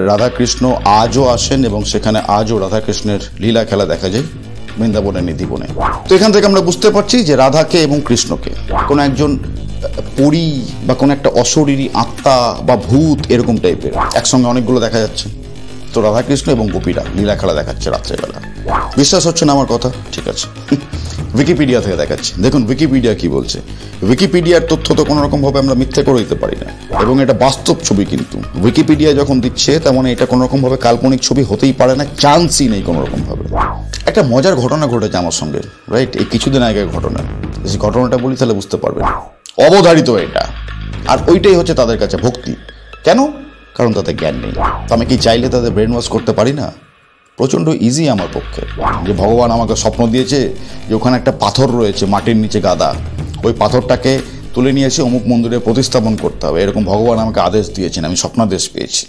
রাধাকৃষ্ণ আজও আসেন এবং সেখানে আজও রাধাকৃষ্ণের লীলা খেলা দেখা যায় বৃন্দাবনের নিধিবনে। তো এখান থেকে আমরা বুঝতে পারছি যে রাধাকে এবং কৃষ্ণকে কোনো একজন পরী বা কোনো একটা অশরীরী আত্মা বা ভূত এরকম টাইপের একসঙ্গে অনেকগুলো দেখা যাচ্ছে। তো রাধাকৃষ্ণ এবং গোপীরা লীলা খেলা দেখাচ্ছে রাত্রেবেলা। বিশ্বাস হচ্ছে না আমার কথা? ঠিক আছে, উইকিপিডিয়া থেকে দেখাচ্ছে। দেখুন উইকিপিডিয়া কি বলছে। উইকিপিডিয়ার তথ্য তো কোনো রকমভাবে আমরা মিথ্যে করে দিতে পারি না, এবং এটা বাস্তব ছবি। কিন্তু উইকিপিডিয়া যখন দিচ্ছে তার মানে এটা কোনো রকমভাবে কাল্পনিক ছবি হতেই পারে না, চান্সই নেই কোনো রকমভাবে। একটা মজার ঘটনা ঘটেছে আমার সঙ্গে, রাইট? এই কিছুদিন আগের ঘটনা। যে ঘটনাটা বলি তাহলে বুঝতে পারবেন। অবধারিত এটা, আর ওইটাই হচ্ছে তাদের কাছে ভক্তি। কেন? কারণ তাদের জ্ঞান নেই। তো আমি কি চাইলে তাদের ব্রেন ওয়াশ করতে পারি না? প্রচণ্ড ইজি আমার পক্ষে। যে ভগবান আমাকে স্বপ্ন দিয়েছে যে ওখানে একটা পাথর রয়েছে মাটির নিচে গাদা, ওই পাথরটাকে তুলে নিয়ে এসে অমুক মন্দিরে প্রতিস্থাপন করতে হবে, এরকম ভগবান আমাকে আদেশ দিয়েছেন, আমি স্বপ্নাদেশ পেয়েছি।